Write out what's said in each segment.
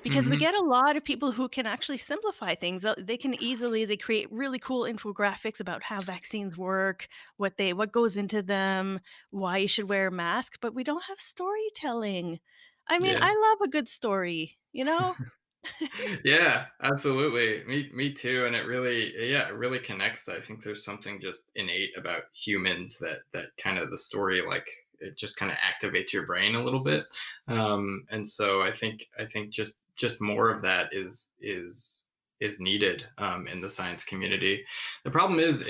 because we Mhm. get a lot of people who can actually simplify things. They create really cool infographics about how vaccines work, what goes into them, why you should wear a mask, but we don't have storytelling. I mean, Yeah. I love a good story, you know? Yeah, absolutely. Me too. And it really, yeah, it really connects. I think there's something just innate about humans that kind of the story, like it just kind of activates your brain a little bit. And so I think just more of that is needed in the science community. The problem is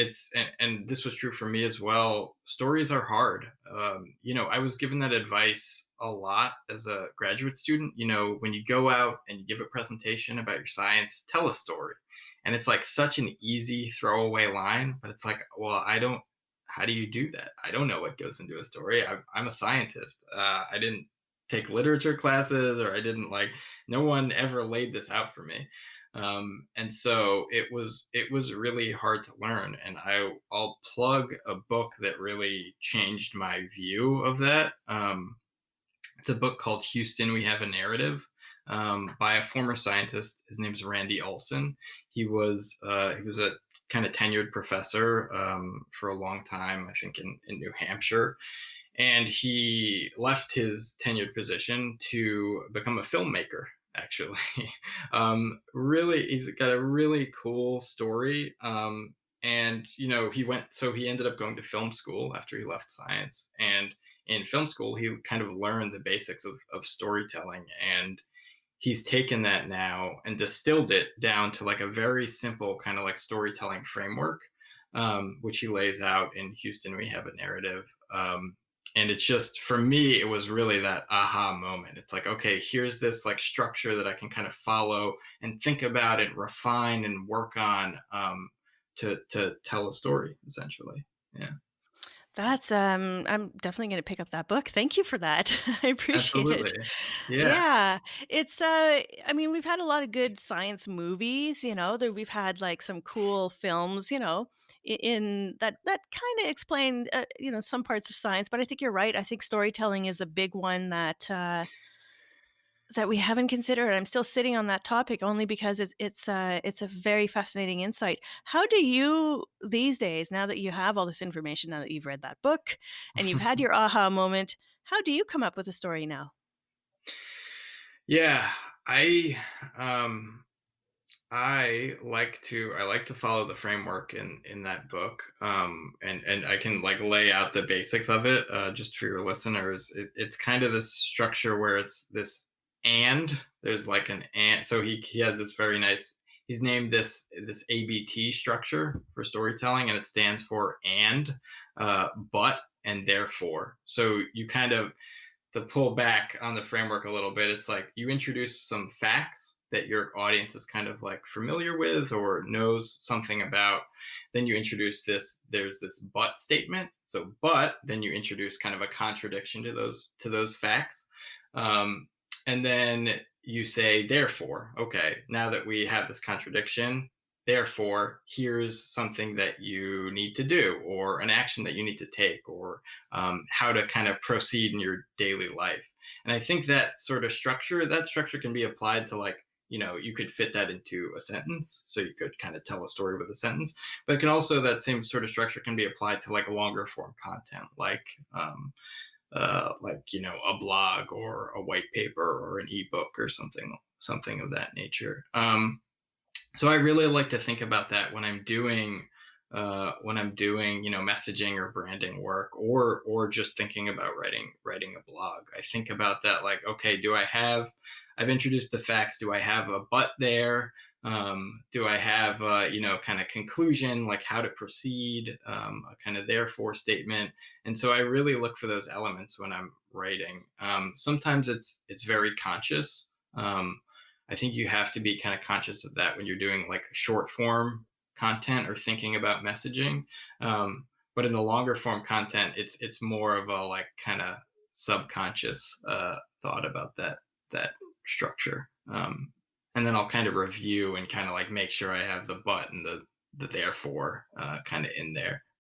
and this was true for me as well. Stories are hard. I was given that advice a lot as a graduate student. When you go out and you give a presentation about your science, tell a story. And it's like such an easy throwaway line, but it's like, well, I don't. How do you do that? I don't know what goes into a story. I'm a scientist. I didn't take literature classes, or I didn't like. No one ever laid this out for me. And so it was really hard to learn. And I'll plug a book that really changed my view of that. It's a book called Houston, We Have a Narrative, by a former scientist. His name's Randy Olson. He was a kind of tenured professor for a long time, I think in New Hampshire, and he left his tenured position to become a filmmaker. Actually, really, he's got a really cool story. And he ended up going to film school after he left science. And in film school, he kind of learned the basics of storytelling. And he's taken that now and distilled it down to like a very simple kind of like storytelling framework, which he lays out in Houston, We Have a Narrative. And it's just, for me, it was really that aha moment. It's like, okay, here's this like structure that I can kind of follow and think about and refine and work on, to tell a story, essentially. Yeah, I'm definitely gonna pick up that book. Thank you for that. I appreciate it. absolutely. Yeah. Yeah, I mean, we've had a lot of good science movies, we've had, like, some cool films, in that kinda explain, some parts of science, but I think you're right. I think storytelling is a big one that we haven't considered. I'm still sitting on that topic only because it's a very fascinating insight. How do you these days, now that you have all this information, now that you've read that book and you've had your aha moment, how do you come up with a story now? Yeah, I um I like to follow the framework in that book, and I can like lay out the basics of it, just for your listeners. It's kind of this structure where it's this and there's like an and. So he has this very nice. He's named this ABT structure for storytelling, and it stands for and, but, and therefore. So you kind of, to pull back on the framework a little bit, it's like you introduce some facts that your audience is kind of like familiar with or knows something about. Then you introduce there's this but statement. So, but then you introduce kind of a contradiction to those facts. Um, and then you say, therefore, okay, now that we have this contradiction, therefore, here's something that you need to do, or an action that you need to take, or how to kind of proceed in your daily life. And I think that structure can be applied to like, you could fit that into a sentence. So you could kind of tell a story with a sentence, but it can also, that same sort of structure can be applied to like longer form content, a blog or a white paper or an ebook or something of that nature. So I really like to think about that when I'm doing messaging or branding work, or just thinking about writing a blog. I think about that like, okay, I've introduced the facts. Do I have a but there? Do I have kind of conclusion, like how to proceed, a kind of therefore statement? And so I really look for those elements when I'm writing. Sometimes it's very conscious. I think you have to be kind of conscious of that when you're doing like short form content or thinking about messaging. But in the longer form content, it's more of a like kind of subconscious thought about that structure. And then I'll kind of review and kind of like make sure I have the but and the therefore kind of in there.